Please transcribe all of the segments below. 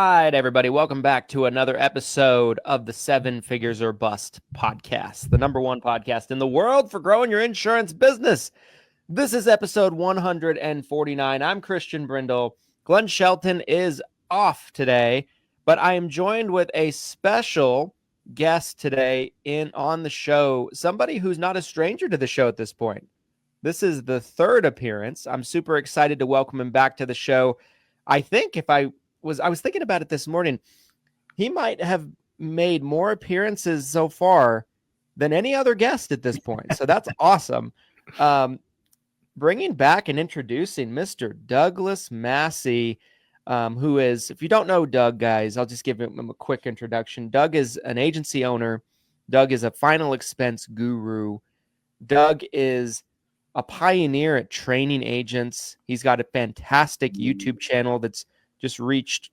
right, everybody. Welcome back to another episode of the 7 Figures or Bust podcast, the number one podcast in the world for growing your insurance business. This is episode 149. I'm Christian Brindle. Glenn Shelton is off today, but I am joined with a special guest today on the show, somebody who's not a stranger to the show at this point. This is the third appearance. I'm super excited to welcome him back to the show. I think I was thinking about it this morning, he might have made more appearances so far than any other guest at this point. So that's awesome. Bringing back and introducing Mr. Douglas Massi, who is, if you don't know Doug, guys, I'll just give him a quick introduction. Doug is an agency owner. Doug is a final expense guru. Doug is a pioneer at training agents. He's got a fantastic YouTube channel that's just reached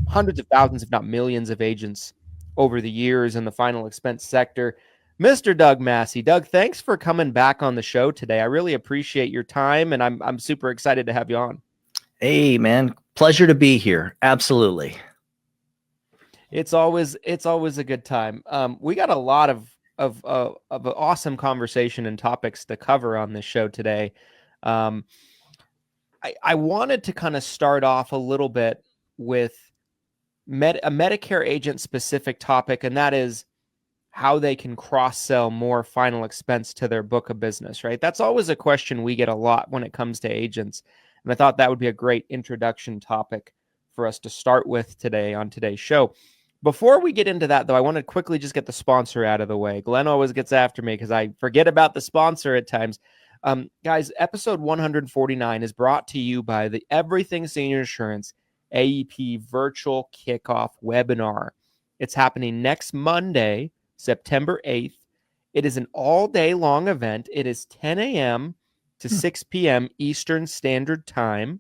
hundreds of thousands, if not millions of agents over the years in the final expense sector. Mr. Doug Massi. Doug, thanks for coming back on the show today. I really appreciate your time, and I'm super excited to have you on. Hey, man. Pleasure to be here. Absolutely. It's always a good time. We got a lot of awesome conversation and topics to cover on this show today. I wanted to kind of start off a little bit with a Medicare agent specific topic, and that is how they can cross-sell more final expense to their book of business, right? That's always a question we get a lot when it comes to agents. And I thought that would be a great introduction topic for us to start with today on today's show. Before we get into that, though, I want to quickly just get the sponsor out of the way. Glenn always gets after me because I forget about the sponsor at times. Guys, episode 149 is brought to you by the Everything Senior Insurance AEP Virtual Kickoff Webinar. It's happening next Monday, September 8th. It is an all-day long event. It is 10 a.m. to 6 p.m. Eastern Standard Time.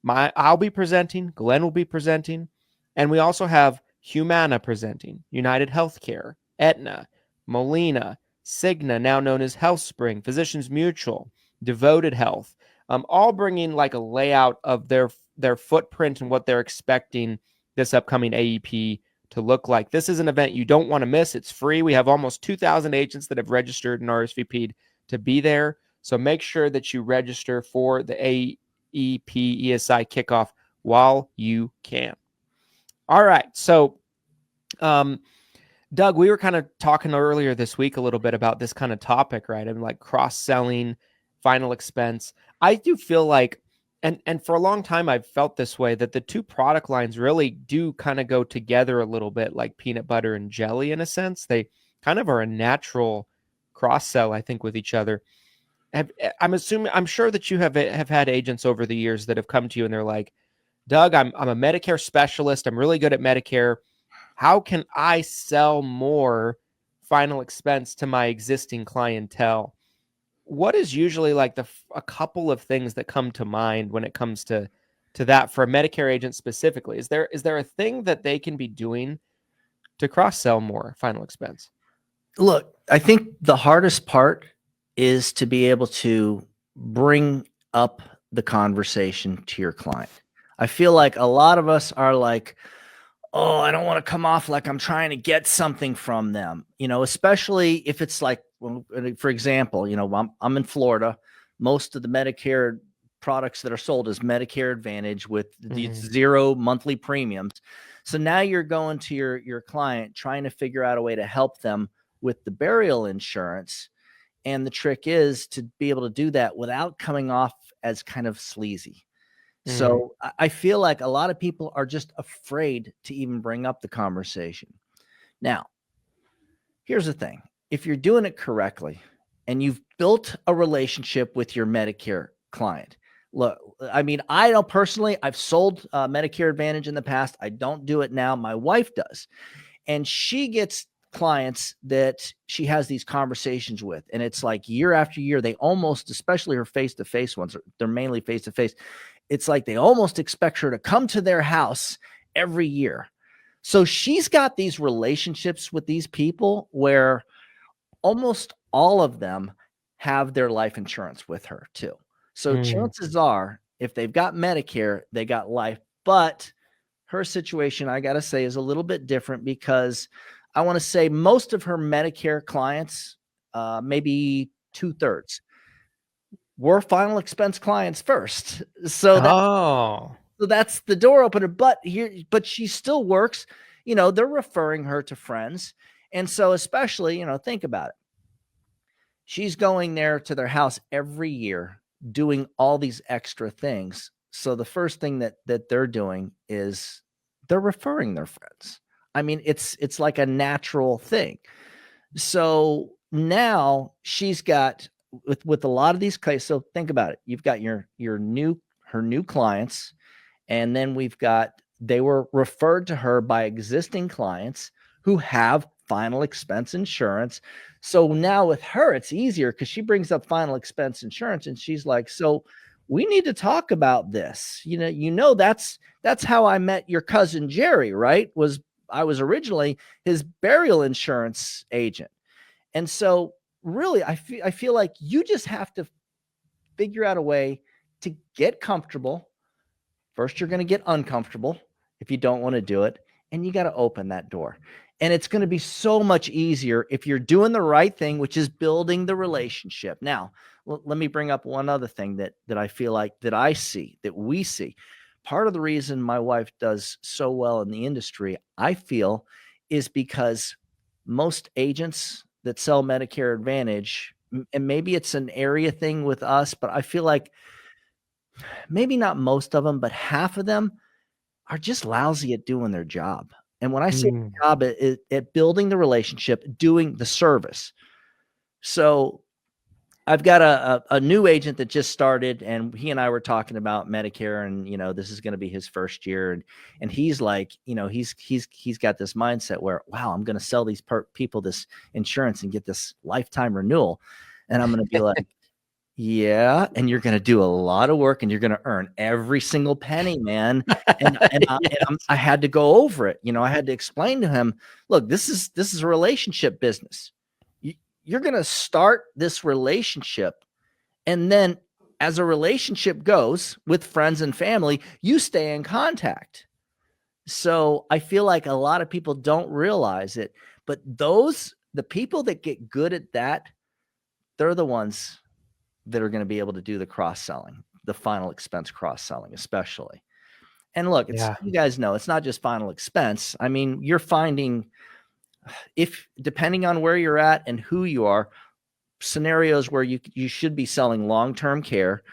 I'll be presenting, Glenn will be presenting, and we also have Humana presenting, United Healthcare, Aetna, Molina, Cigna, now known as HealthSpring, Physicians Mutual, Devoted Health, all bringing like a layout of their footprint and what they're expecting this upcoming AEP to look like. This is an event you don't want to miss. It's free. We have almost 2,000 agents that have registered and RSVP'd to be there. So make sure that you register for the AEP ESI kickoff while you can. All right. So, Doug, we were kind of talking earlier this week a little bit about this kind of topic, right? I mean, like cross-selling, final expense. I do feel like, and for a long time, I've felt this way, that the two product lines really do kind of go together a little bit like peanut butter and jelly in a sense. They kind of are a natural cross-sell, I think, with each other. I'm sure that you have had agents over the years that have come to you and they're like, Doug, I'm a Medicare specialist. I'm really good at Medicare. How can I sell more final expense to my existing clientele? What is usually like a couple of things that come to mind when it comes to that for a Medicare agent specifically? Is there a thing that they can be doing to cross-sell more final expense? Look, I think the hardest part is to be able to bring up the conversation to your client. I feel like a lot of us are like, oh, I don't want to come off like I'm trying to get something from them, especially if it's like, well, for example, I'm in Florida. Most of the Medicare products that are sold is Medicare Advantage with these 0 monthly premiums. So now you're going to your client trying to figure out a way to help them with the burial insurance. And the trick is to be able to do that without coming off as kind of sleazy. So I feel like a lot of people are just afraid to even bring up the conversation. Now, here's the thing. If you're doing it correctly and you've built a relationship with your Medicare client, look, I mean, I know personally, I've sold Medicare Advantage in the past. I don't do it now. My wife does. And she gets clients that she has these conversations with. And it's like year after year, they almost, especially her face-to-face ones, they're mainly face-to-face. It's like they almost expect her to come to their house every year. So she's got these relationships with these people where almost all of them have their life insurance with her too. So chances are, if they've got Medicare, they got life, but her situation, I got to say, is a little bit different because I want to say most of her Medicare clients, maybe 2/3, were final expense clients first. So that's the door opener. But she still works. They're referring her to friends. And so especially, think about it. She's going there to their house every year doing all these extra things. So the first thing that they're doing is they're referring their friends. I mean, it's like a natural thing. So now she's got with a lot of these cases. So think about it. You've got her new clients, and then they were referred to her by existing clients who have final expense insurance. So now with her, it's easier because she brings up final expense insurance and she's like, so we need to talk about this. That's how I met your cousin Jerry, right? I was originally his burial insurance agent. And so really, I feel like you just have to figure out a way to get comfortable. First, you're going to get uncomfortable if you don't want to do it, and you got to open that door. And it's going to be so much easier if you're doing the right thing, which is building the relationship. Now, let me bring up one other thing that I feel like that we see. Part of the reason my wife does so well in the industry, I feel, is because most agents that sell Medicare Advantage, and maybe it's an area thing with us, but I feel like maybe not most of them, but half of them are just lousy at doing their job. And when I say job, at building the relationship, doing the service. So I've got a new agent that just started, and he and I were talking about Medicare, and this is going to be his first year, and he's like, he's got this mindset where, wow, I'm going to sell these people this insurance and get this lifetime renewal, and I'm going to be like, yeah, and you're going to do a lot of work, and you're going to earn every single penny, man. And I had to go over it. I had to explain to him, look, this is a relationship business. You're going to start this relationship, and then as a relationship goes with friends and family, you stay in contact. So I feel like a lot of people don't realize it, but the people that get good at that, they're the ones that are going to be able to do the cross-selling, the final expense cross-selling, especially. And look, you guys know, it's not just final expense. I mean, you're finding, if depending on where you're at and who you are, scenarios where you should be selling long-term care,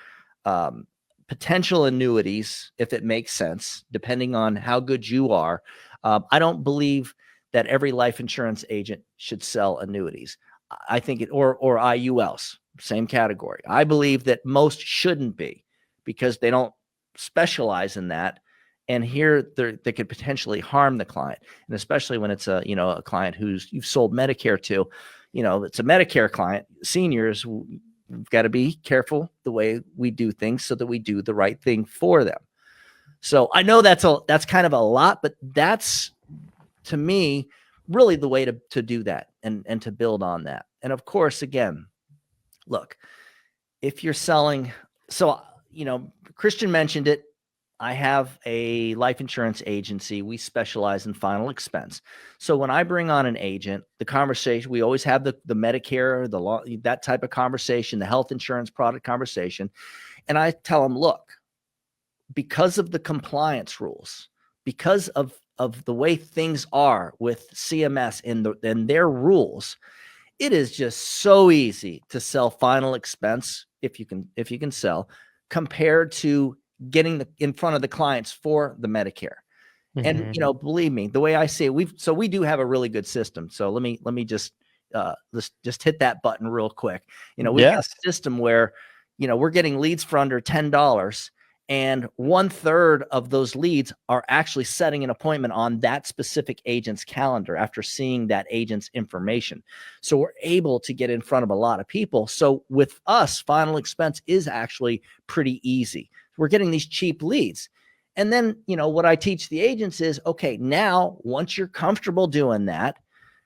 potential annuities, if it makes sense, depending on how good you are. I don't believe that every life insurance agent should sell annuities. I think or IULs, same category. I believe that most shouldn't be because they don't specialize in that. And here they could potentially harm the client. And especially when it's a client who's you've sold Medicare to, it's a Medicare client. Seniors, we've got to be careful the way we do things so that we do the right thing for them. So I know that's kind of a lot, but that's, to me, really the way to do that and to build on that. And of course, again, look, if you're selling, so, Christian mentioned it. I have a life insurance agency. We specialize in final expense. So when I bring on an agent, the conversation, we always have the Medicare, that type of conversation, the health insurance product conversation. And I tell them, look, because of the compliance rules, because of the way things are with CMS and their rules, it is just so easy to sell final expense if you can sell, compared to getting in front of the clients for the Medicare. And believe me, the way I see it, we do have a really good system. So let me just let's just hit that button real quick. We have a system where we're getting leads for under $10, and 1/3 of those leads are actually setting an appointment on that specific agent's calendar after seeing that agent's information. So we're able to get in front of a lot of people. So with us, final expense is actually pretty easy. We're getting these cheap leads. And then, what I teach the agents is, okay, now, once you're comfortable doing that,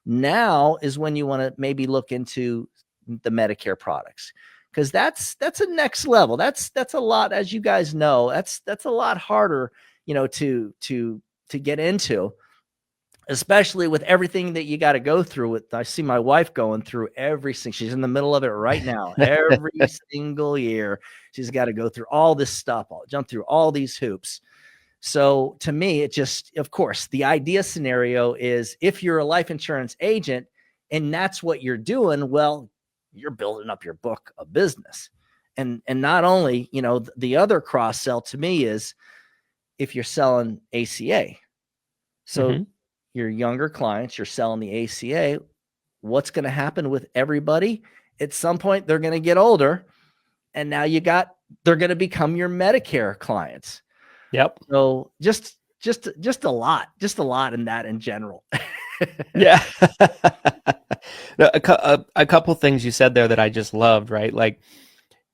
now is when you want to maybe look into the Medicare products. Because that's a next level. That's a lot, as you guys know, that's a lot harder, to to get into, especially with everything that you got to go through. With I see my wife going through everything. She's in the middle of it right now. Every single year, she's got to go through all this stuff, jump through all these hoops. So to me, it just, of course, the idea scenario is if you're a life insurance agent and that's what you're doing, well, you're building up your book of business. And not only, the other cross sell to me is if you're selling ACA. So your younger clients, you're selling the ACA. What's going to happen with everybody? At some point, they're going to get older, and now they're going to become your Medicare clients. Yep. So just a lot in that in general. Yeah. A couple things you said there that I just loved, right? Like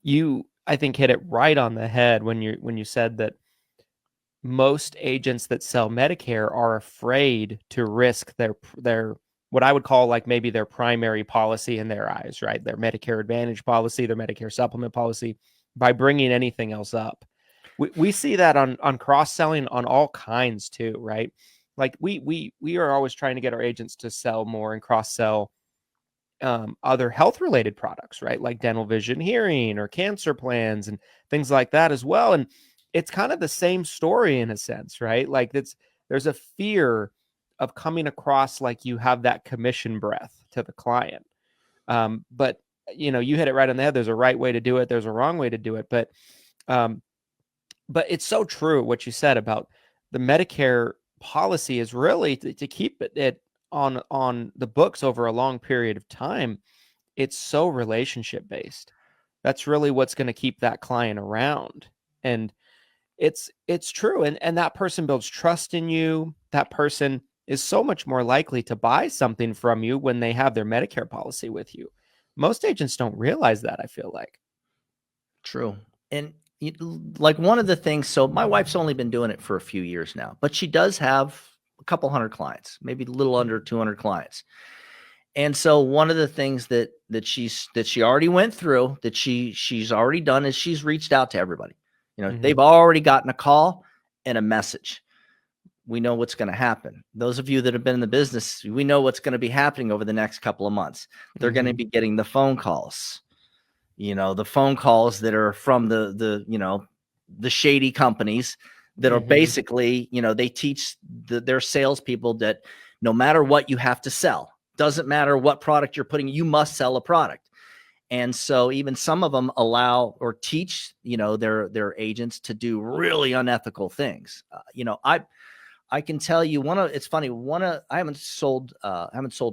you, I think, hit it right on the head when you said that most agents that sell Medicare are afraid to risk their what I would call like maybe their primary policy in their eyes, right? Their Medicare Advantage policy, their Medicare Supplement policy, by bringing anything else up. We see that on cross-selling on all kinds too, right? Like we are always trying to get our agents to sell more and cross-sell other health-related products, right? Like dental, vision, hearing, or cancer plans and things like that as well. And it's kind of the same story in a sense, right? Like there's a fear of coming across like you have that commission breath to the client. But you hit it right on the head. There's a right way to do it. There's a wrong way to do it. But it's so true what you said about the Medicare policy is really to keep it on the books over a long period of time. It's so relationship based. That's really what's going to keep that client around. And it's true. And that person builds trust in you. That person is so much more likely to buy something from you when they have their Medicare policy with you. Most agents don't realize that, I feel like. True. And like one of the things, so my wife's only been doing it for a few years now, but she does have a couple hundred clients, maybe a little under 200 clients. And so one of the things that she already went through, that she's already done, is she's reached out to everybody. They've already gotten a call and a message. We know what's going to happen. Those of you that have been in the business, we know what's going to be happening over the next couple of months. They're going to be getting the phone calls, the phone calls that are from the shady companies that are basically, they teach their salespeople that no matter what you have to sell, doesn't matter what product you're putting, you must sell a product. And so even some of them allow or teach, their agents to do really unethical things. I can tell you it's funny. I haven't sold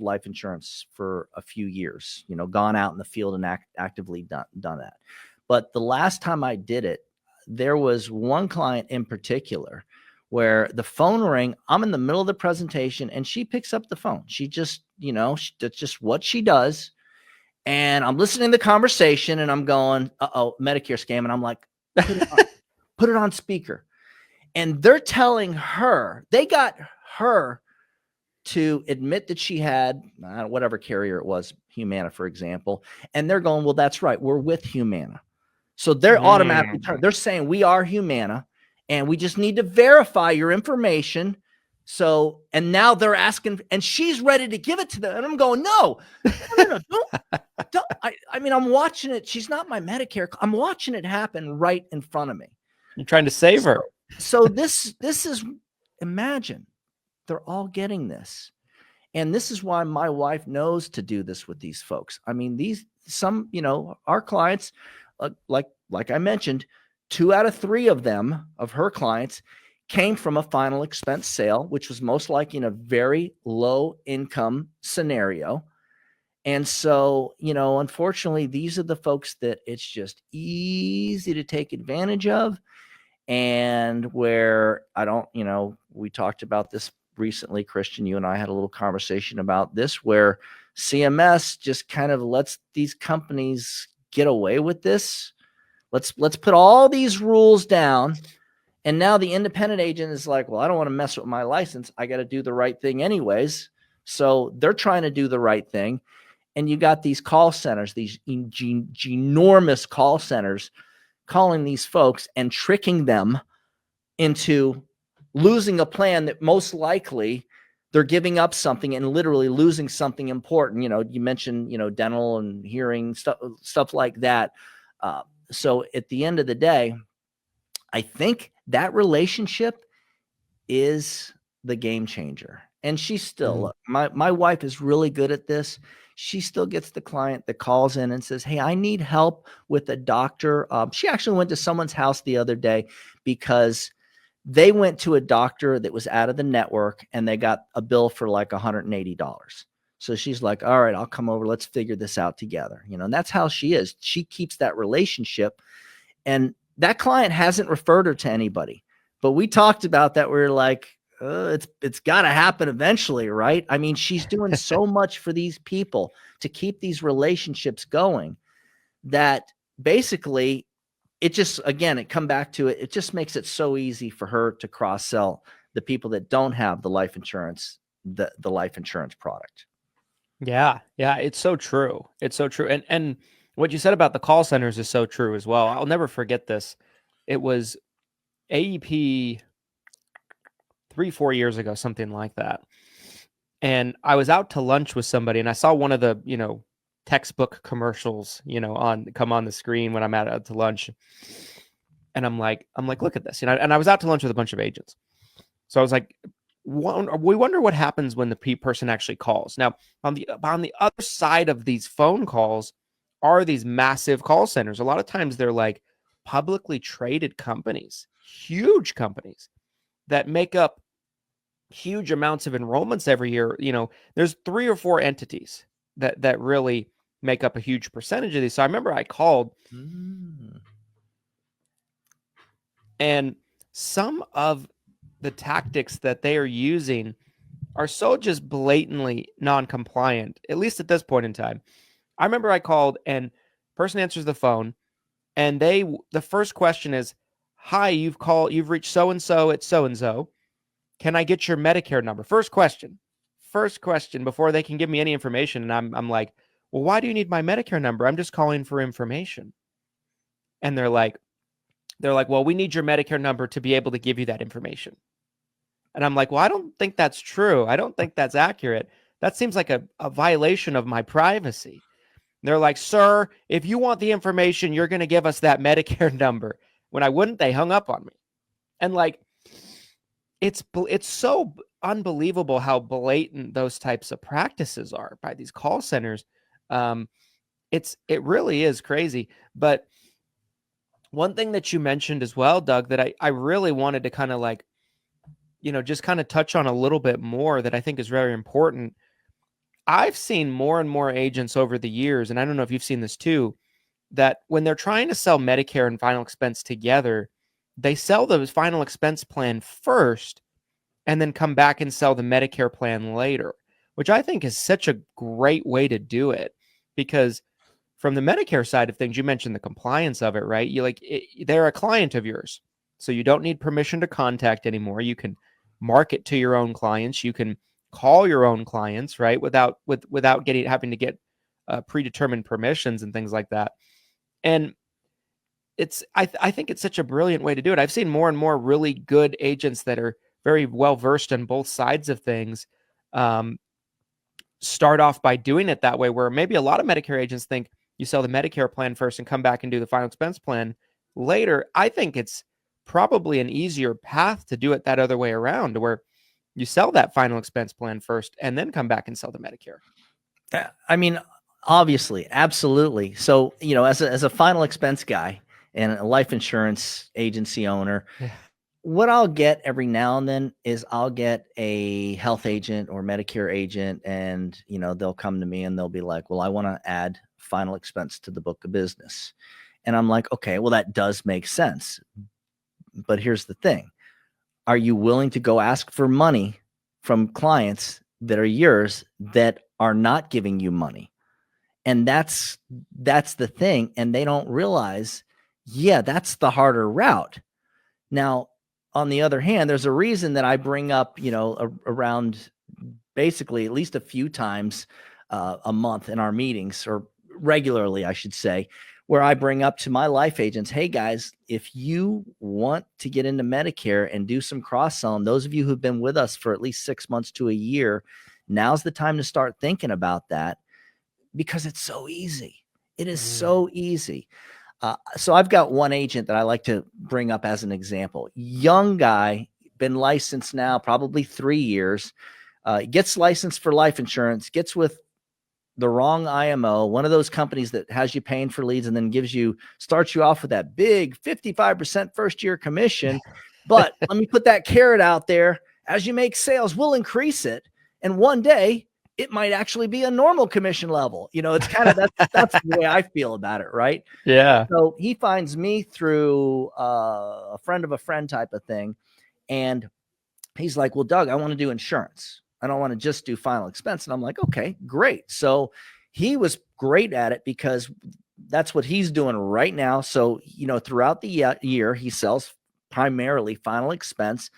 life insurance for a few years, gone out in the field and actively done that. But the last time I did it, there was one client in particular where the phone rang. I'm in the middle of the presentation and she picks up the phone. She just, that's just what she does. And I'm listening to the conversation and I'm going, Medicare scam. And I'm like, put it on speaker. And they're telling her, they got her to admit that she had whatever carrier it was, Humana, for example. And they're going, well, that's right. We're with Humana. So they're automatically, they're saying we are Humana and we just need to verify your information. So, and now they're asking, and she's ready to give it to them. And I'm going, no, don't. I mean, I'm watching it. She's not my Medicare. I'm watching it happen right in front of me. You're trying to save her. So this is, imagine they're all getting this. And this is why my wife knows to do this with these folks. I mean, our clients, like I mentioned, 2 out of 3 of them, of her clients, came from a final expense sale, which was most likely in a very low income scenario. And so, unfortunately, these are the folks that it's just easy to take advantage of. And where we talked about this recently, Christian, you and I had a little conversation about this, where CMS just kind of lets these companies get away with this. Let's put all these rules down. And now the independent agent is like, well, I don't want to mess with my license. I got to do the right thing anyways. So they're trying to do the right thing. And you got these call centers, these ginormous call centers, calling these folks and tricking them into losing a plan that most likely they're giving up something and literally losing something important. You mentioned, dental and hearing stuff like that. So at the end of the day, I think that relationship is the game changer. And she's still, my wife is really good at this. She still gets the client that calls in and says, hey, I need help with a doctor. She actually went to someone's house the other day because they went to a doctor that was out of the network and they got a bill for like $180. So she's like, all right, I'll come over. Let's figure this out together. And that's how she is. She keeps that relationship. And that client hasn't referred her to anybody. But we talked about that. We're like, it's got to happen eventually, right? I mean, she's doing so much for these people to keep these relationships going that basically it just, again, it come back to it. It just makes it so easy for her to cross sell the people that don't have the life insurance, the life insurance product. Yeah. It's so true. It's so true. And what you said about the call centers is so true as well. I'll never forget this. It was AEP 3-4 years ago, something like that. And I was out to lunch with somebody and I saw one of the, textbook commercials, come on the screen when I'm out to lunch. And I'm like, look at this, and I was out to lunch with a bunch of agents. So I was like, we wonder what happens when the person actually calls. Now, on the other side of these phone calls are these massive call centers. A lot of times they're like publicly traded companies, huge companies that make up huge amounts of enrollments every year. There's 3 or 4 entities that really make up a huge percentage of these. So I remember I called and some of the tactics that they are using are so just blatantly non-compliant, at least at this point in time. I remember I called and person answers the phone and the first question is, hi, you've reached so-and-so at so-and-so. Can I get your Medicare number? First question before they can give me any information. And I'm like, well, why do you need my Medicare number? I'm just calling for information. And they're like, well, we need your Medicare number to be able to give you that information. And I'm like, well, I don't think that's true. I don't think that's accurate. That seems like a violation of my privacy. And they're like, sir, if you want the information, you're going to give us that Medicare number. When I wouldn't, they hung up on me. And like, it's so unbelievable how blatant those types of practices are by these call centers. It really is crazy. But one thing that you mentioned as well, Doug, that I really wanted to kind of like, just kind of touch on a little bit more that I think is very important. I've seen more and more agents over the years, and I don't know if you've seen this too, that when they're trying to sell Medicare and final expense together, they sell the final expense plan first and then come back and sell the Medicare plan later, which I think is such a great way to do it. Because from the Medicare side of things, you mentioned the compliance of it, right? They're a client of yours, so you don't need permission to contact anymore. You can market to your own clients. You can call your own clients, right? Without having to get predetermined permissions and things like that. And I think it's such a brilliant way to do it. I've seen more and more really good agents that are very well versed on both sides of things start off by doing it that way, where maybe a lot of Medicare agents think you sell the Medicare plan first and come back and do the final expense plan later. I think it's probably an easier path to do it that other way around, where you sell that final expense plan first and then come back and sell the Medicare. I mean, obviously, absolutely. So, as a final expense guy and a life insurance agency owner, what I'll get every now and then is I'll get a health agent or Medicare agent, and, they'll come to me and they'll be like, well, I want to add final expense to the book of business. And I'm like, okay, well, that does make sense. But here's the thing. Are you willing to go ask for money from clients that are yours that are not giving you money? And that's the thing. And they don't realize, that's the harder route. Now, on the other hand, there's a reason that I bring up, around basically at least a few times a month in our meetings, or regularly, I should say, where I bring up to my life agents, hey guys, if you want to get into Medicare and do some cross-selling, those of you who've been with us for at least 6 months to a year, now's the time to start thinking about that, because it's so easy. It is so easy. So I've got one agent that I like to bring up as an example. Young guy, been licensed now probably 3 years, gets licensed for life insurance, gets with the wrong IMO, one of those companies that has you paying for leads and then starts you off with that big 55% first year commission. But let me put that carrot out there. As you make sales, we'll increase it. And one day it might actually be a normal commission level. It's kind of, that's the way I feel about it. Right. Yeah. So he finds me through a friend of a friend type of thing. And he's like, well, Doug, I want to do insurance. I don't want to just do final expense. And I'm like, okay, great. So he was great at it because that's what he's doing right now. So, throughout the year, he sells primarily final expense.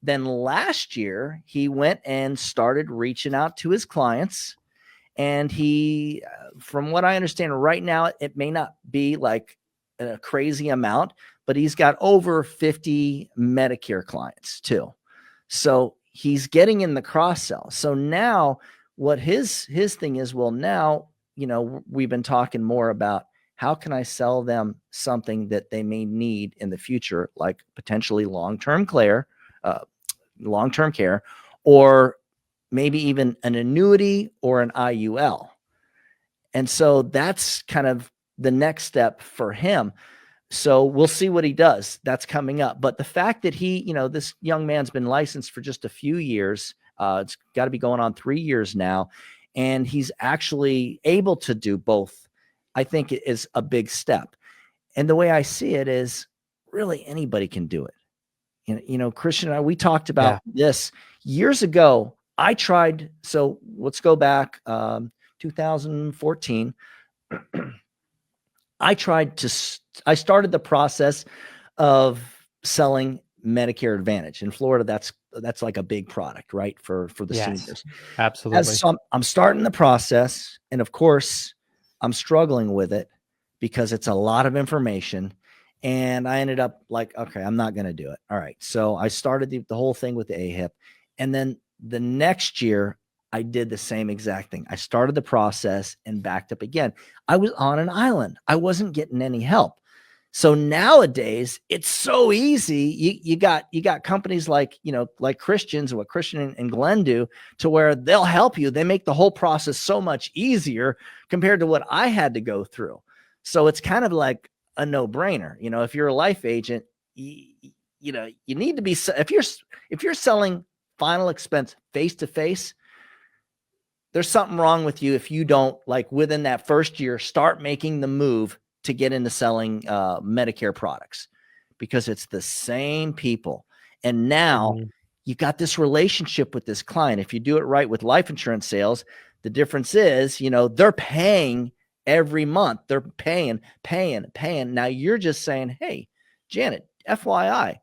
Then last year, he went and started reaching out to his clients. And he, from what I understand right now, it may not be like a crazy amount, but he's got over 50 Medicare clients too. So he's getting in the cross sell. So now what his thing is, well, now, we've been talking more about how can I sell them something that they may need in the future, like potentially long-term care, or maybe even an annuity or an IUL. And so that's kind of the next step for him. So we'll see what he does. That's coming up. But the fact that he, this young man's been licensed for just a few years, it's got to be going on 3 years now, and he's actually able to do both, I think it is a big step. And the way I see it is really anybody can do it. Christian and I, we talked about this years ago. I tried. So let's go back, 2014. I started the process of selling Medicare Advantage in Florida. That's like a big product, right? For the seniors. Absolutely. So I'm starting the process, and of course I'm struggling with it because it's a lot of information, and I ended up like, okay, I'm not going to do it. All right. So I started the whole thing with the AHIP, and then the next year I did the same exact thing. I started the process and backed up again. I was on an island. I wasn't getting any help. So nowadays it's so easy. You got companies like Christians, what Christian and Glenn do, to where they'll help you. They make the whole process so much easier compared to what I had to go through. So it's kind of like a no-brainer. If you're a life agent, you need to be, if you're selling final expense face-to-face, there's something wrong with you if you don't, like, within that first year, start making the move to get into selling Medicare products, because it's the same people. And now you got this relationship with this client. If you do it right with life insurance sales, the difference is, they're paying every month. They're paying. Now you're just saying, hey, Janet, FYI,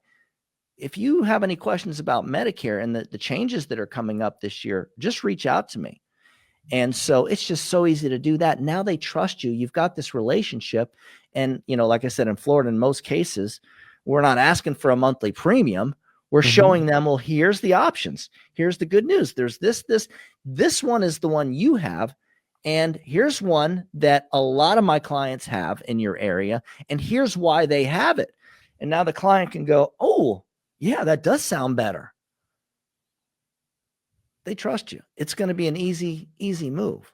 if you have any questions about Medicare and the changes that are coming up this year, just reach out to me. And so it's just so easy to do that. Now they trust you. You've got this relationship. And, like I said, in Florida, in most cases, we're not asking for a monthly premium. We're showing them, well, here's the options. Here's the good news. There's this one is the one you have. And here's one that a lot of my clients have in your area. And here's why they have it. And now the client can go, oh, yeah, that does sound better. They trust you. It's going to be an easy move.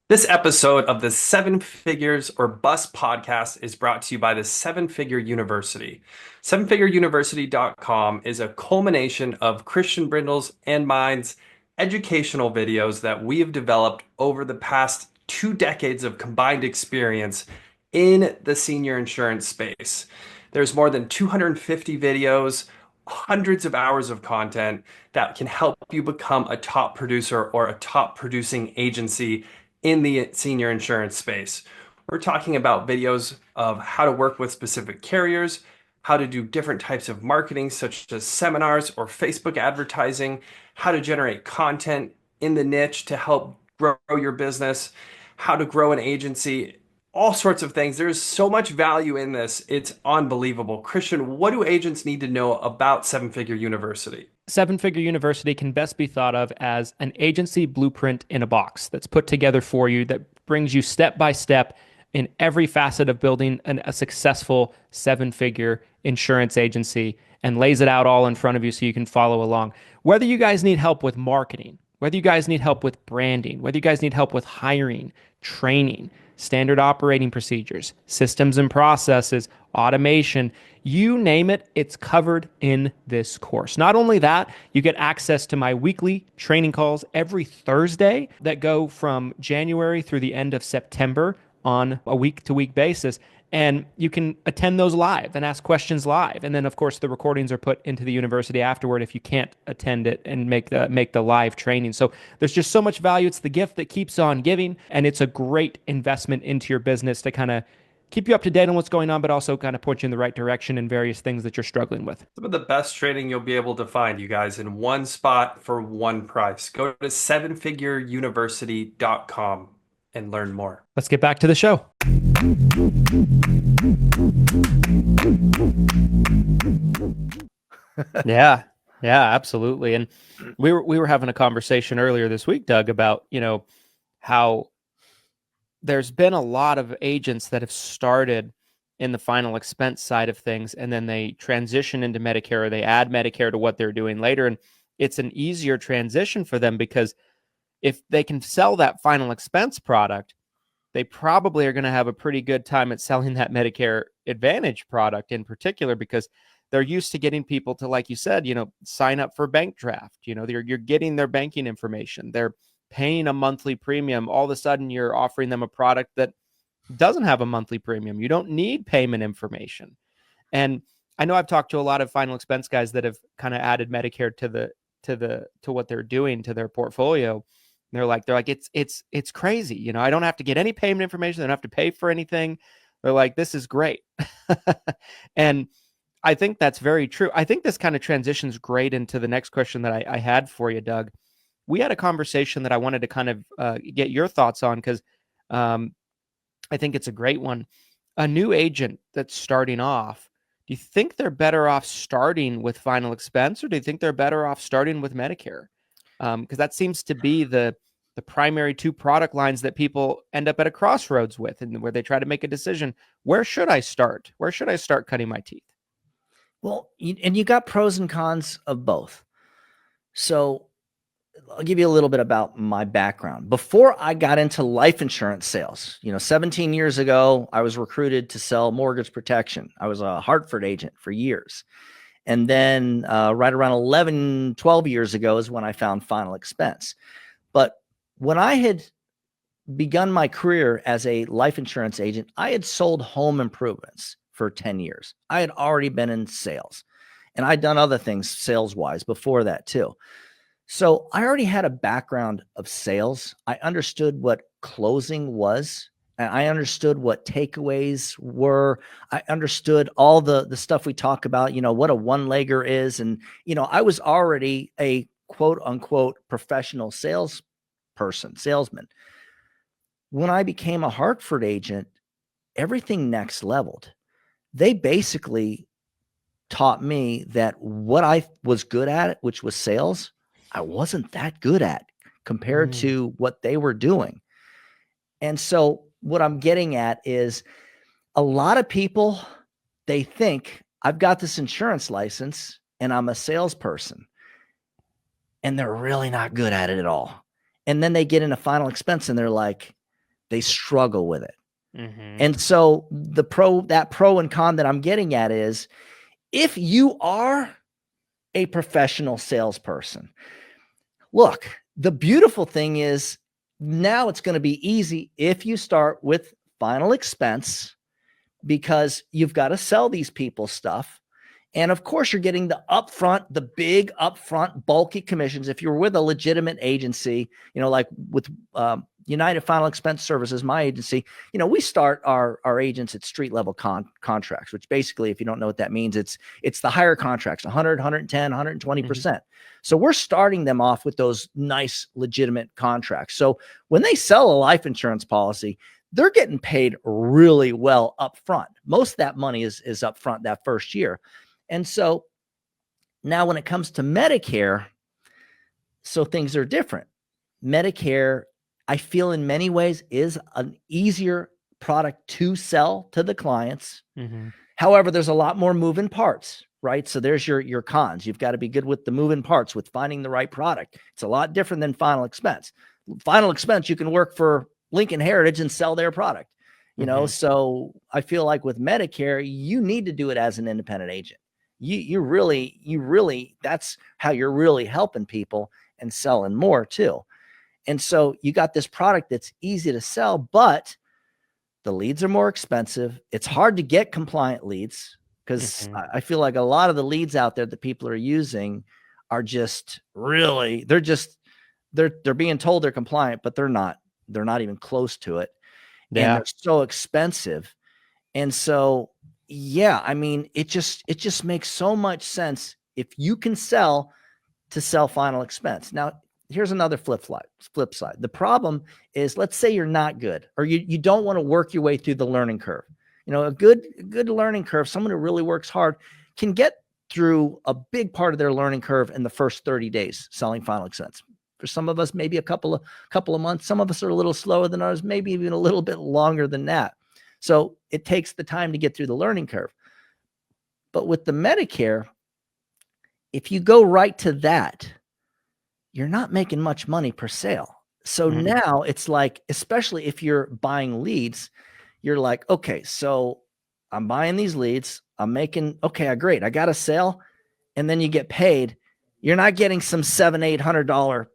This episode of the 7 Figures or Bust podcast is brought to you by the 7 Figure University. 7figureuniversity.com is a culmination of Christian Brindle's and mine's educational videos that we have developed over the past 2 decades of combined experience in the senior insurance space. There's more than 250 videos, hundreds of hours of content that can help you become a top producer or a top producing agency in the senior insurance space. We're talking about videos of how to work with specific carriers, how to do different types of marketing, such as seminars or Facebook advertising, how to generate content in the niche to help grow your business, how to grow an agency, all sorts of things. There's so much value in this. It's unbelievable. Christian, what do agents need to know about Seven Figure University? Seven Figure University can best be thought of as an agency blueprint in a box that's put together for you that brings you step by step in every facet of building a successful seven-figure insurance agency and lays it out all in front of you so you can follow along. Whether you guys need help with marketing, whether you guys need help with branding, whether you guys need help with hiring, training, standard operating procedures, systems and processes, automation, you name it, it's covered in this course. Not only that, you get access to my weekly training calls every Thursday that go from January through the end of September on a week-to-week basis. And you can attend those live and ask questions live. And then, of course, the recordings are put into the university afterward if you can't attend it and make the live training. So there's just so much value. It's the gift that keeps on giving, and it's a great investment into your business to kind of keep you up to date on what's going on, but also kind of point you in the right direction in various things that you're struggling with. Some of the best training you'll be able to find, you guys, in one spot for one price. Go to sevenfigureuniversity.com and learn more. Let's get back to the show. Yeah, absolutely. And we were having a conversation earlier this week, Doug, about, how there's been a lot of agents that have started in the final expense side of things, and then they transition into Medicare, or they add Medicare to what they're doing later. And it's an easier transition for them because if they can sell that final expense product, they probably are going to have a pretty good time at selling that Medicare Advantage product in particular, because they're used to getting people to, like you said, sign up for bank draft. You're getting their banking information. They're paying a monthly premium. All of a sudden, you're offering them a product that doesn't have a monthly premium. You don't need payment information. And I know I've talked to a lot of final expense guys that have kind of added Medicare to what they're doing to their portfolio. They're like, it's crazy. I don't have to get any payment information. I don't have to pay for anything. They're like, this is great. And I think that's very true. I think this kind of transitions great into the next question that I had for you, Doug. We had a conversation that I wanted to kind of get your thoughts on, because I think it's a great one. A new agent that's starting off, do you think they're better off starting with final expense, or do you think they're better off starting with Medicare? Because that seems to be the primary two product lines that people end up at a crossroads with, and where they try to make a decision. Where should I start? Where should I start cutting my teeth? Well, and you got pros and cons of both. So I'll give you a little bit about my background. Before I got into life insurance sales, 17 years ago, I was recruited to sell mortgage protection. I was a Hartford agent for years. And then right around 11, 12 years ago is when I found final expense. But when I had begun my career as a life insurance agent, I had sold home improvements for 10 years. I had already been in sales, and I'd done other things sales-wise before that too. So I already had a background of sales. I understood what closing was, and I understood what takeaways were. I understood all the stuff we talk about, what a one-legger is. And, I was already a quote unquote professional salesman. When I became a Hartford agent, everything next leveled. They basically taught me that what I was good at, which was sales, I wasn't that good at compared to what they were doing. And so what I'm getting at is, a lot of people, they think I've got this insurance license and I'm a salesperson, and they're really not good at it at all. And then they get into final expense and they're like, they struggle with it. Mm-hmm. And so that pro and con that I'm getting at is, if you are a professional salesperson, look, the beautiful thing is now it's going to be easy if you start with final expense, because you've got to sell these people stuff. And of course, you're getting the big upfront bulky commissions. If you're with a legitimate agency, like with United Final Expense Services, my agency, we start our agents at street level contracts, which basically, if you don't know what that means, it's the higher contracts, 100, 110, 120%. So we're starting them off with those nice, legitimate contracts. So when they sell a life insurance policy, they're getting paid really well up front. Most of that money is up front that first year. And so now when it comes to Medicare, so things are different. Medicare, I feel in many ways, is an easier product to sell to the clients. However, there's a lot more moving parts, right? So there's your cons. You've got to be good with the moving parts, with finding the right product. It's a lot different than Final Expense. Final Expense, you can work for Lincoln Heritage and sell their product, So I feel like with Medicare, you need to do it as an independent agent. You really, that's how you're really helping people and selling more too. And so you got this product that's easy to sell, but the leads are more expensive. It's hard to get compliant leads because I feel like a lot of the leads out there that people are using are just really, they're being told they're compliant, but they're not even close to it. Yeah. And they're so expensive. And so, yeah, I mean, it just makes so much sense if you can sell Final Expense. Now, here's another flip side. The problem is, let's say you're not good, or you don't want to work your way through the learning curve. A good learning curve, someone who really works hard can get through a big part of their learning curve in the first 30 days selling Final Expense. For some of us, maybe a couple of months. Some of us are a little slower than others, maybe even a little bit longer than that. So it takes the time to get through the learning curve. But with the Medicare, if you go right to that, you're not making much money per sale. So now it's like, especially if you're buying leads, you're like, okay, so I'm buying these leads. I'm making, okay, great. I got a sale. And then you get paid. You're not getting some $700-800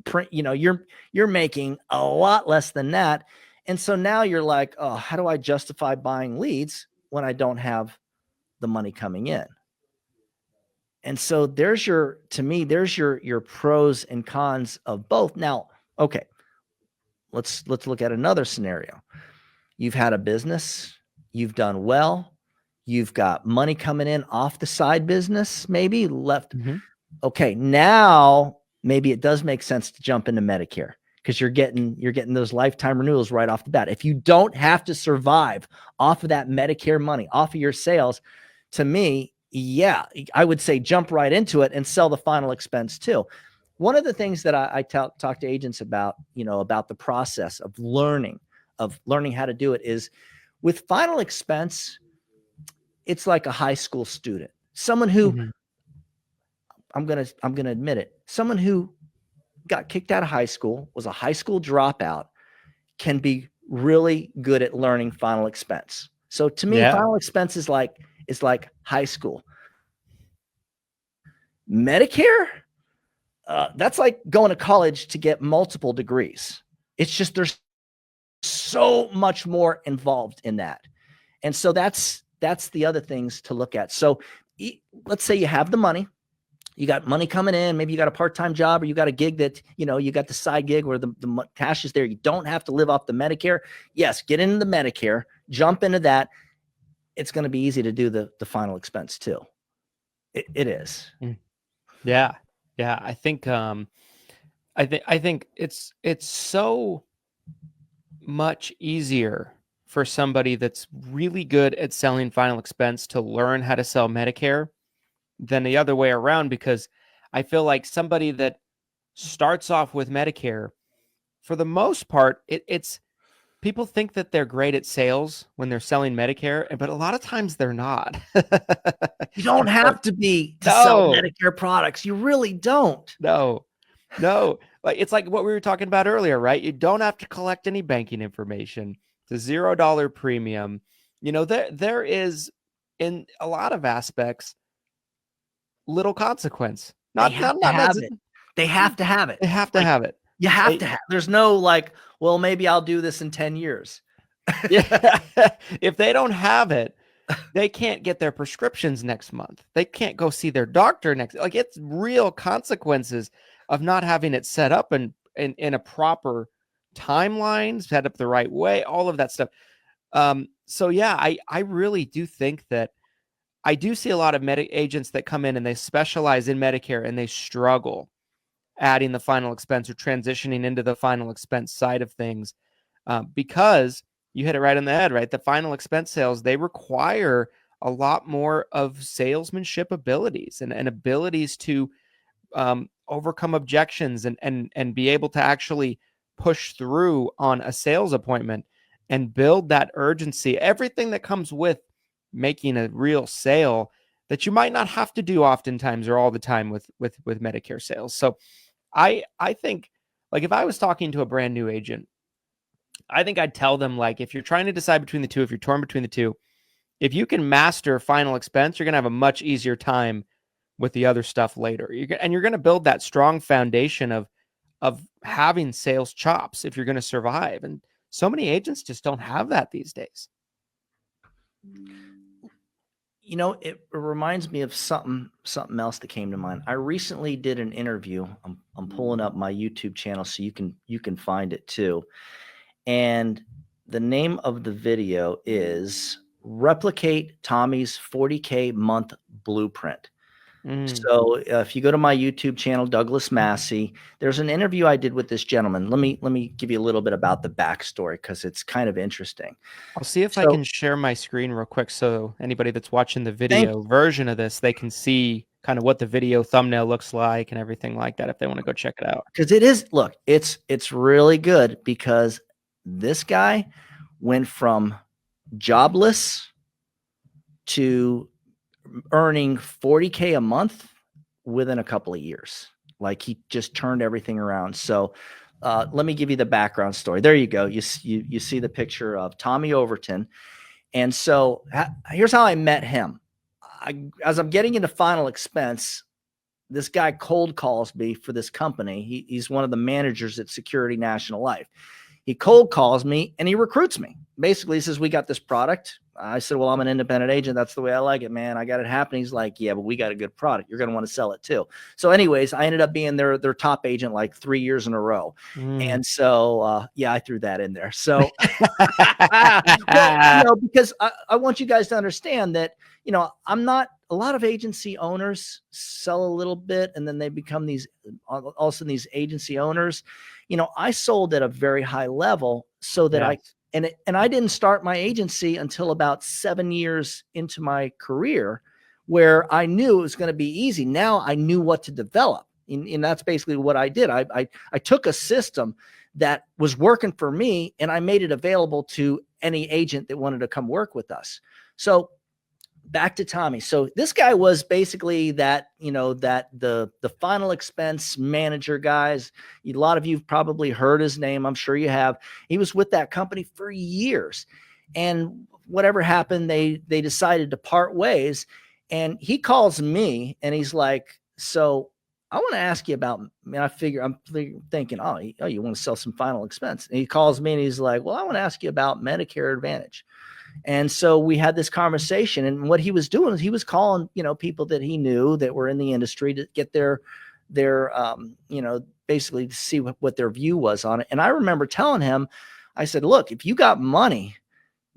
print. You're making a lot less than that. And so now you're like, oh, how do I justify buying leads when I don't have the money coming in? And so there's your pros and cons of both. Now, okay, let's look at another scenario. You've had a business, you've done well, you've got money coming in off the side business, maybe left. Okay, now maybe it does make sense to jump into Medicare, because you're getting those lifetime renewals right off the bat. If you don't have to survive off of that Medicare money, off of your sales, to me, yeah, I would say jump right into it and sell the Final Expense too. One of the things that I talk to agents about, about the process of learning how to do it, is with Final Expense, it's like a high school student, someone who I'm going to admit it, someone who got kicked out of high school, was a high school dropout, can be really good at learning Final Expense. So to me, Final Expense is like high school. Medicare, that's like going to college to get multiple degrees. It's just, there's so much more involved in that. And so that's the other things to look at. So let's say you have the money. You got money coming in, maybe you got a part-time job, or you got a gig that, you got the side gig where the cash is there. You don't have to live off the Medicare. Yes, get into the Medicare, jump into that. It's going to be easy to do the Final Expense too. It is. Yeah. I think it's so much easier for somebody that's really good at selling Final Expense to learn how to sell Medicare than the other way around, because I feel like somebody that starts off with Medicare, for the most part, it's people think that they're great at sales when they're selling Medicare, but a lot of times they're not. You don't have to be to sell Medicare products. You really don't. No. Like, it's like what we were talking about earlier, right? You don't have to collect any banking information. It's a $0 premium. There is, in a lot of aspects, little consequence. They have to have it. They have to have it. They have to have it. You have to have. There's no like, well, maybe I'll do this in 10 years. Yeah. If they don't have it, they can't get their prescriptions next month. They can't go see their doctor next. Like, it's real consequences of not having it set up and in a proper timeline, set up the right way, all of that stuff. So yeah, I really do think that I do see a lot of agents that come in and they specialize in Medicare and they struggle adding the final expense or transitioning into the final expense side of things, because you hit it right on the head, right? The final expense sales, they require a lot more of salesmanship abilities and abilities to overcome objections and be able to actually push through on a sales appointment and build that urgency, everything that comes with making a real sale that you might not have to do oftentimes or all the time with Medicare sales. So I think, like, if I was talking to a brand new agent, I think I'd tell them, like, if you're trying to decide between the two, if you're torn between the two, if you can master final expense, you're going to have a much easier time with the other stuff later. You're going to build that strong foundation of having sales chops if you're going to survive. And so many agents just don't have that these days. You know, it reminds me of something else that came to mind. I recently did an interview. I'm pulling up my YouTube channel so you can find it too. And the name of the video is Replicate Tommy's 40K Month Blueprint. So if you go to my YouTube channel, Douglas Massi, there's an interview I did with this gentleman. Let me give you a little bit about the backstory because it's kind of interesting. I'll see if I can share my screen real quick so anybody that's watching the video version of this, they can see kind of what the video thumbnail looks like and everything like that if they want to go check it out. Because it is, look, it's really good because this guy went from jobless to earning 40K a month within a couple of years. Like, he just turned everything around. So let me give you the background story. There you go. You see the picture of Tommy Overton. And so here's how I met him. As I'm getting into final expense, this guy cold calls me for this company. He's one of the managers at Security National Life. He cold calls me and he recruits me. Basically, he says, we got this product. I said, well, I'm an independent agent. That's the way I like it, man. I got it happening. He's like, yeah, but we got a good product. You're going to want to sell it too. So anyways, I ended up being their top agent like 3 years in a row. And so, yeah, I threw that in there. So, well, because I want you guys to understand that, a lot of agency owners sell a little bit and then they become all of a sudden these agency owners. I sold at a very high level so that I didn't start my agency until about 7 years into my career, where I knew it was going to be easy. Now I knew what to develop. And that's basically what I did. I took a system that was working for me and I made it available to any agent that wanted to come work with us. So back to Tommy. So this guy was basically that the final expense manager, guys. A lot of you've probably heard his name. I'm sure you have. He was with that company for years, and whatever happened, they decided to part ways. And he calls me and he's like, so I want to ask you about, I'm thinking, oh, you want to sell some final expense. And he calls me and he's like, well, I want to ask you about Medicare Advantage. And so we had this conversation, and what he was doing is he was calling, people that he knew that were in the industry to get their basically to see what their view was on it. And I remember telling him, I said, look, if you got money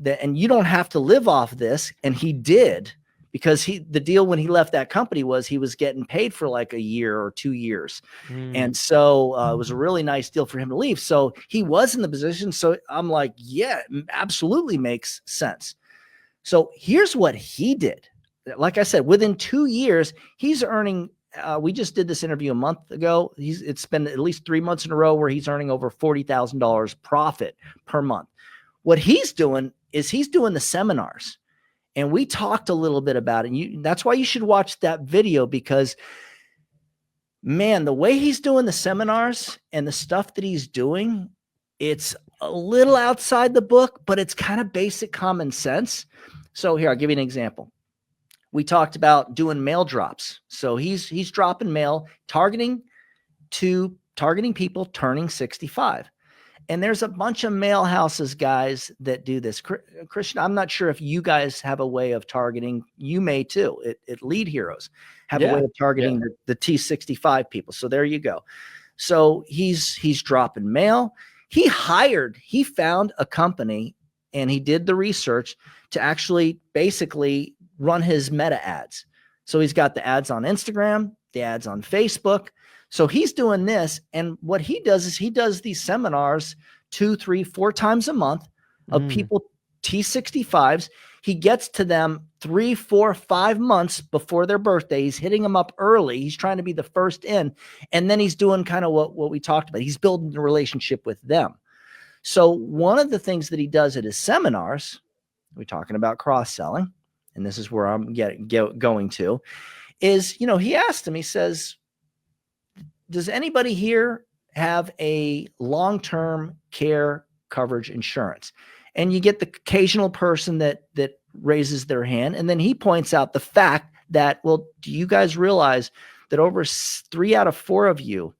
and you don't have to live off this. And he did, because the deal when he left that company was he was getting paid for like a year or 2 years. And so it was a really nice deal for him to leave. So he was in the position. So I'm like, yeah, it absolutely makes sense. So here's what he did. Like I said, within 2 years, he's earning, we just did this interview a month ago. It's been at least 3 months in a row where he's earning over $40,000 profit per month. What he's doing is he's doing the seminars. And we talked a little bit about it. That's why you should watch that video, because, man, the way he's doing the seminars and the stuff that he's doing, it's a little outside the book, but it's kind of basic common sense. So here, I'll give you an example. We talked about doing mail drops. So he's dropping mail, targeting people turning 65. And there's a bunch of mail houses, guys, that do this. Christian, I'm not sure if you guys have a way of targeting. You may too. At Lead Heroes have a way of targeting the T65 people. So there you go. So he's dropping mail. He found a company, and he did the research to actually basically run his meta ads. So he's got the ads on Instagram, the ads on Facebook. So he's doing this. And what he does is he does these seminars 2, 3, 4 times a month of people, T65s. He gets to them 3, 4, 5 months before their birthday. He's hitting them up early. He's trying to be the first in. And then he's doing kind of what we talked about. He's building a relationship with them. So one of the things that he does at his seminars, we're talking about cross-selling, and this is where I'm going to, is, he asked him, he says, does anybody here have a long-term care coverage insurance? And you get the occasional person that raises their hand. And then he points out the fact that, well, do you guys realize that over 3 out of 4 of you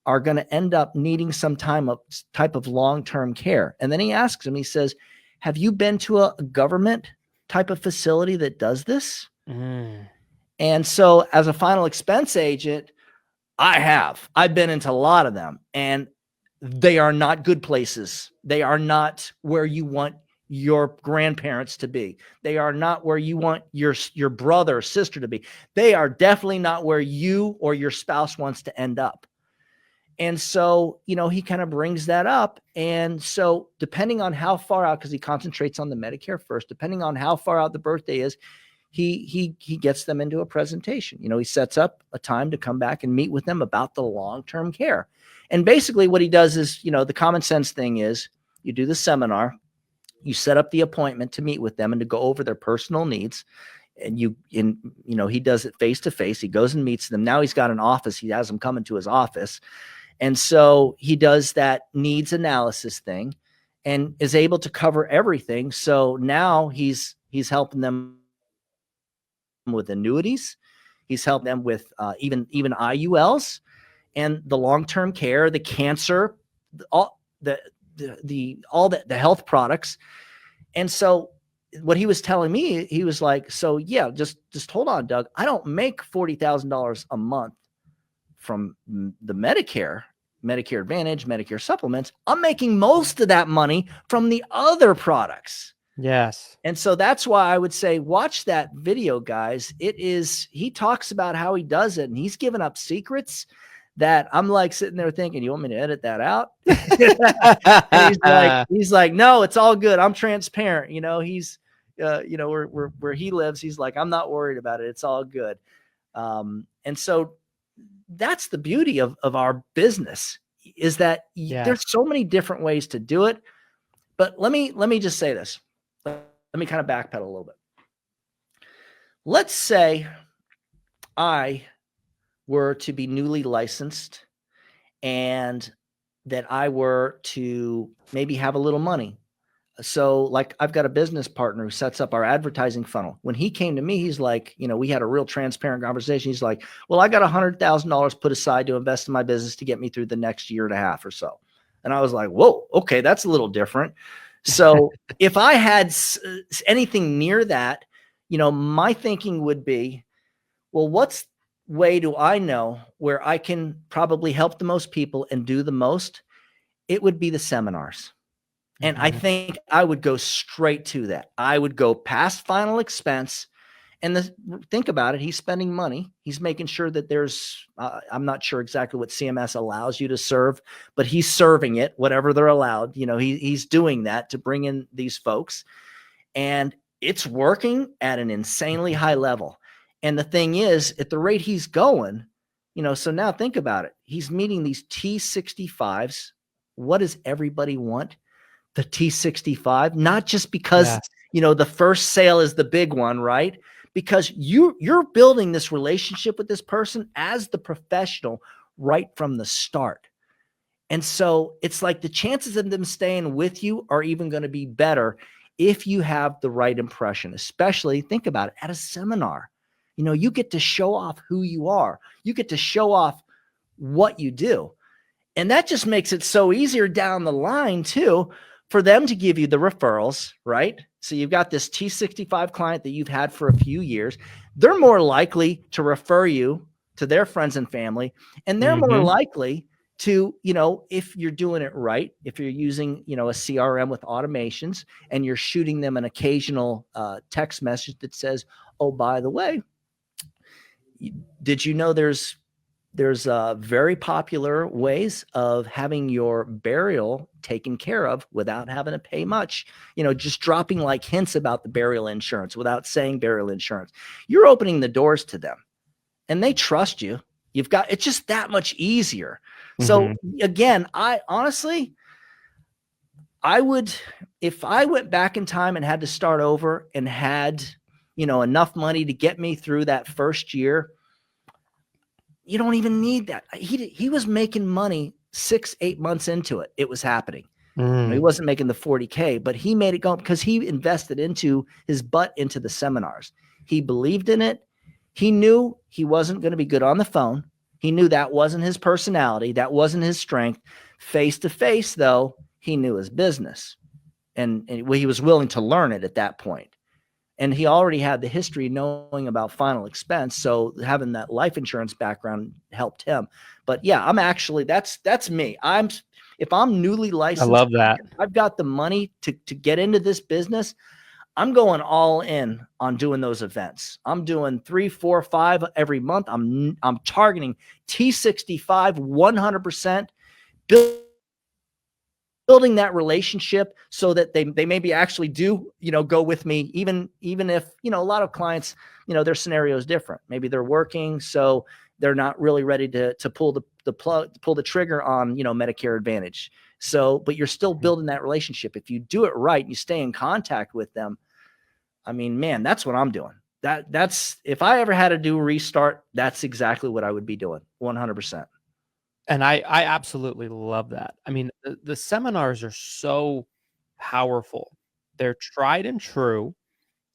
are going to end up needing some type of long-term care? And then he asks him, he says, have you been to a government type of facility that does this? And so as a final expense agent, I've been into a lot of them, and they are not good places. They are not where you want your grandparents to be. They are not where you want your brother or sister to be. They are definitely not where you or your spouse wants to end up. And so, he kind of brings that up. And so depending on how far out, because he concentrates on the Medicare first, depending on how far out the birthday is, he gets them into a presentation. He sets up a time to come back and meet with them about the long-term care. And basically what he does is, the common sense thing is you do the seminar, you set up the appointment to meet with them and to go over their personal needs. And he does it face to face. He goes and meets them. Now he's got an office. He has them come into his office. And so he does that needs analysis thing and is able to cover everything. So now he's helping them with annuities. He's helping them with even IULs and the long-term care, the cancer, all the health products. And so what he was telling me, he was like, so yeah, just hold on, Doug. I don't make $40,000 a month from the Medicare Advantage, Medicare supplements. I'm making most of that money from the other products. Yes. And so that's why I would say, watch that video, guys. He talks about how he does it, and he's giving up secrets that I'm like sitting there thinking, you want me to edit that out? he's like, no, it's all good. I'm transparent. He's, where he lives, he's like, I'm not worried about it. It's all good. And so that's the beauty of our business, is that there's so many different ways to do it. But let me just say this. Let me kind of backpedal a little bit. Let's say I were to be newly licensed and that I were to maybe have a little money. So like I've got a business partner who sets up our advertising funnel. When he came to me, he's like, we had a real transparent conversation. He's like, well, I got $100,000 put aside to invest in my business to get me through the next year and a half or so. And I was like, whoa, okay, that's a little different. So if I had anything near that, my thinking would be, well, what way do I know where I can probably help the most people and do the most? It would be the seminars. And I think I would go straight to that. I would go past final expense. And think about it. He's spending money. He's making sure that there's, I'm not sure exactly what CMS allows you to serve, but he's serving it, whatever they're allowed. He's doing that to bring in these folks. And it's working at an insanely high level. And the thing is, at the rate he's going, so now think about it. He's meeting these T65s. What does everybody want? The T65, not just because, the first sale is the big one, right? Because you're building this relationship with this person as the professional right from the start. And so it's like the chances of them staying with you are even going to be better if you have the right impression, especially think about it at a seminar. You get to show off who you are. You get to show off what you do. And that just makes it so easier down the line too, for them to give you the referrals, right? So you've got this T65 client that you've had for a few years. They're more likely to refer you to their friends and family, and they're more likely to, if you're doing it right, if you're using, a CRM with automations and you're shooting them an occasional text message that says, oh, by the way, did you know there's very popular ways of having your burial taken care of without having to pay much, just dropping like hints about the burial insurance without saying burial insurance. You're opening the doors to them and they trust you. It's just that much easier. So again, I honestly, if I went back in time and had to start over and had, enough money to get me through that first year, you don't even need that. He was making money 6-8 months into it. It was happening. He wasn't making the 40K, but he made it go because he invested into his butt into the seminars. He believed in it. He knew he wasn't going to be good on the phone. He knew that wasn't his personality. That wasn't his strength. Face to face, though, he knew his business, and he was willing to learn it at that point. And he already had the history knowing about final expense. So having that life insurance background helped him. But yeah, I'm actually, that's me. If I'm newly licensed, I love that. I've got the money to get into this business. I'm going all in on doing those events. I'm doing 3, 4, 5 every month. I'm targeting T65 100%. Building that relationship so that they maybe actually do, go with me, even if, a lot of clients, their scenario is different. Maybe they're working, so they're not really ready to pull the trigger on, Medicare Advantage. So, but you're still building that relationship. If you do it right, you stay in contact with them. I mean, man, that's what I'm doing. That's if I ever had to do a restart, that's exactly what I would be doing. 100%. And I absolutely love that. I mean, the seminars are so powerful. They're tried and true,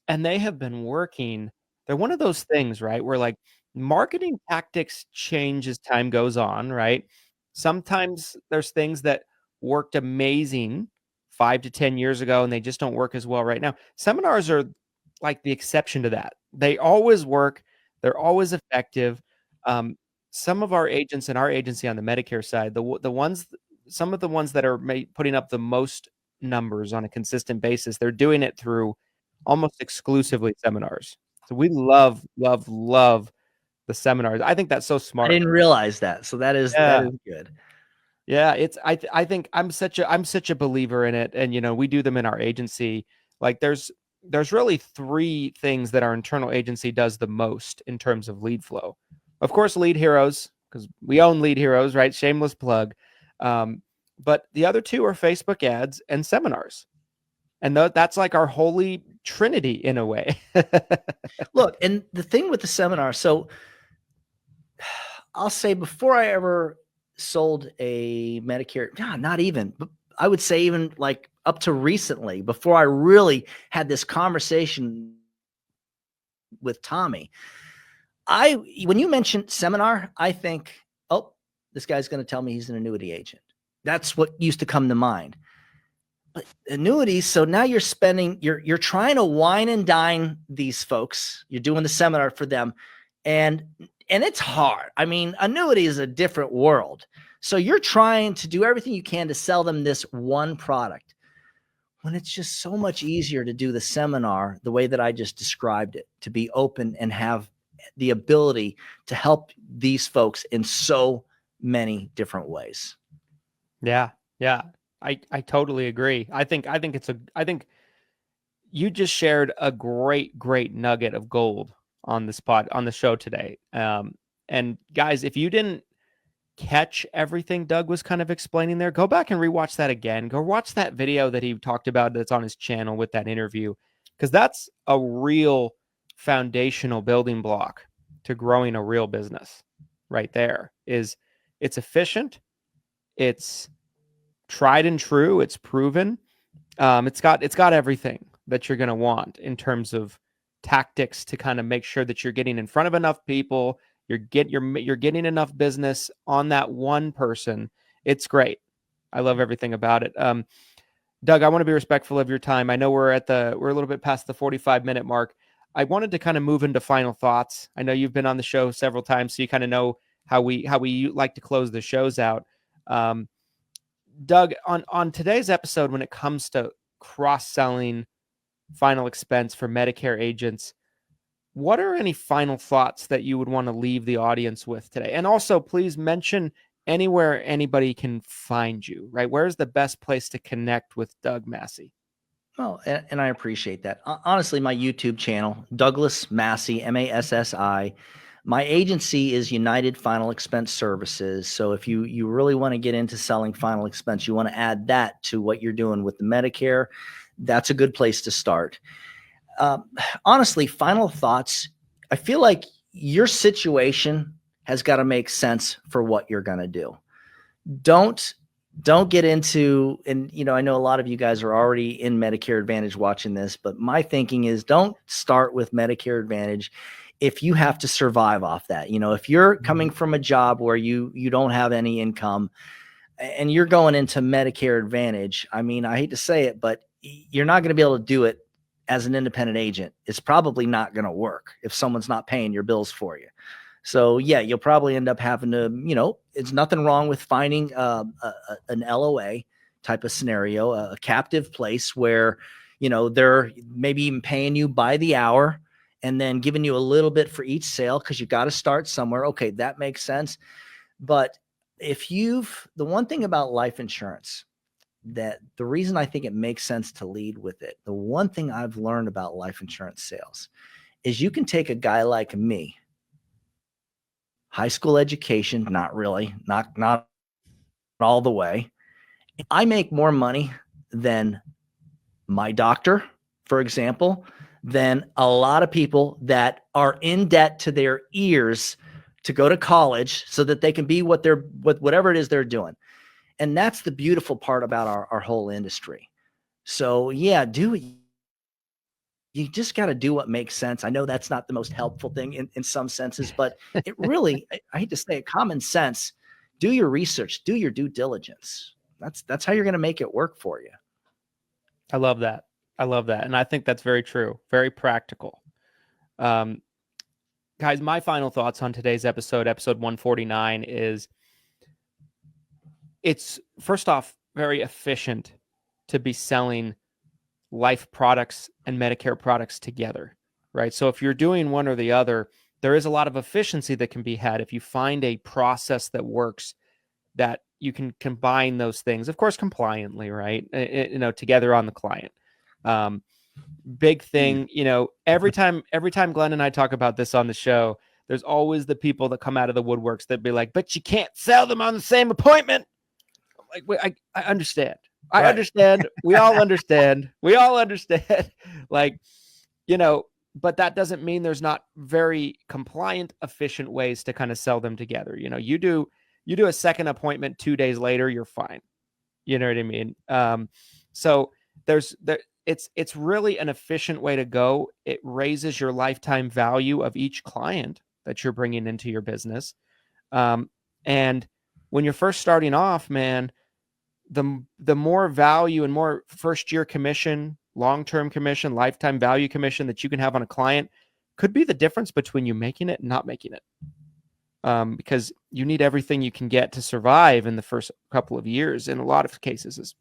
and they have been working. They're one of those things, right? Where like marketing tactics change as time goes on, right? Sometimes there's things that worked amazing 5 to 10 years ago, and they just don't work as well right now. Seminars are like the exception to that. They always work. They're always effective. Some of our agents in our agency on the Medicare side, some of the ones that are putting up the most numbers on a consistent basis, they're doing it through almost exclusively seminars. So we love the seminars. I think that's so smart. I didn't realize that. So that is good. Yeah, I think I'm such a believer in it, and we do them in our agency. Like there's really 3 things that our internal agency does the most in terms of lead flow. Of course, Lead Heroes, because we own Lead Heroes, right? Shameless plug. But the other 2 are Facebook ads and seminars. And that's like our holy trinity in a way. Look, and the thing with the seminar, so I'll say before I ever sold a Medicare, not even, but I would say even like up to recently, before I really had this conversation with Tommy, when you mention seminar, I think, oh, this guy's going to tell me he's an annuity agent. That's what used to come to mind. But annuities, so now you're trying to wine and dine these folks. You're doing the seminar for them, and it's hard. I mean, annuity is a different world. So you're trying to do everything you can to sell them this one product, when it's just so much easier to do the seminar the way that I just described it, to be open and have the ability to help these folks in so many different ways. Yeah. I totally agree. I think you just shared a great nugget of gold on the show today. And guys, if you didn't catch everything Doug was kind of explaining there, go back and rewatch that again. Go watch that video that he talked about that's on his channel with that interview, because that's a real foundational building block to growing a real business right there. It's efficient, it's tried and true, it's proven. It's got everything that you're going to want in terms of tactics to kind of make sure that you're getting in front of enough people, you're getting enough business on that one person, It's great. I love everything about it. Doug, I want to be respectful of your time. I know we're a little bit past the 45-minute mark. I wanted to kind of move into final thoughts. I know you've been on the show several times, so you kind of know how we like to close the shows out. Doug, on today's episode, when it comes to cross-selling final expense for Medicare agents, what are any final thoughts that you would want to leave the audience with today? And also, please mention anywhere anybody can find you, right? Where's the best place to connect with Doug Massi? Well, and I appreciate that. Honestly, my YouTube channel, Douglas Massi, Massi. My agency is United Final Expense Services. So if you really want to get into selling final expense, you want to add that to what you're doing with the Medicare, that's a good place to start. Honestly, final thoughts. I feel like your situation has got to make sense for what you're going to do. Don't get into, and I know a lot of you guys are already in Medicare Advantage watching this, but my thinking is don't start with Medicare Advantage if you have to survive off that. If you're coming from a job where you don't have any income and you're going into Medicare Advantage, I mean, I hate to say it, but you're not going to be able to do it as an independent agent. It's probably not going to work if someone's not paying your bills for you. So yeah, you'll probably end up having to, it's nothing wrong with finding an LOA type of scenario, a captive place where, they're maybe even paying you by the hour and then giving you a little bit for each sale because you got to start somewhere. Okay, that makes sense. But the one thing about life insurance, that the reason I think it makes sense to lead with it, the one thing I've learned about life insurance sales is you can take a guy like me, high school education, not really, not all the way. I make more money than my doctor, for example, than a lot of people that are in debt to their ears to go to college so that they can be whatever it is they're doing. And that's the beautiful part about our whole industry. So yeah, you just got to do what makes sense. I know that's not the most helpful thing in some senses, but it really, I hate to say it, common sense. Do your research, do your due diligence. That's how you're going to make it work for you. I love that. And I think that's very true. Very practical. Guys, my final thoughts on today's episode 149, is it's, first off, very efficient to be selling life products and Medicare products together, right? So if you're doing one or the other, there is a lot of efficiency that can be had if you find a process that works, that you can combine those things, of course, compliantly, right? Together on the client. Big thing, every time Glenn and I talk about this on the show, there's always the people that come out of the woodworks that be like, but you can't sell them on the same appointment. Like, wait, I understand. I Right. understand. We all understand. Like, but that doesn't mean there's not very compliant, efficient ways to kind of sell them together. You do a second appointment 2 days later, you're fine. You know what I mean? So it's really an efficient way to go. It raises your lifetime value of each client that you're bringing into your business. And when you're first starting off, man, the more value and more first year commission, long-term commission, lifetime value commission that you can have on a client could be the difference between you making it and not making it. Because you need everything you can get to survive in the first couple of years in a lot of cases,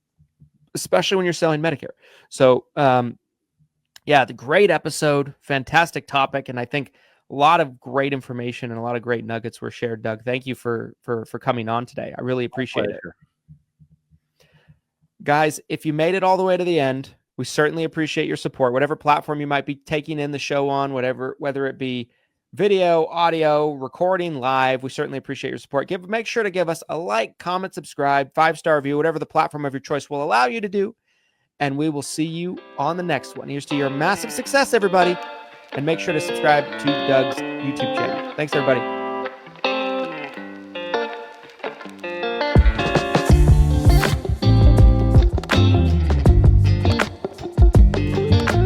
especially when you're selling Medicare. So, the great episode, fantastic topic. And I think a lot of great information and a lot of great nuggets were shared, Doug. Thank you for coming on today. I really appreciate it. Guys, if you made it all the way to the end, we certainly appreciate your support. Whatever platform you might be taking in the show on, whether it be video, audio, recording, live, we certainly appreciate your support. Make sure to give us a like, comment, subscribe, 5-star review, whatever the platform of your choice will allow you to do. And we will see you on the next one. Here's to your massive success, everybody. And make sure to subscribe to Doug's YouTube channel. Thanks, everybody.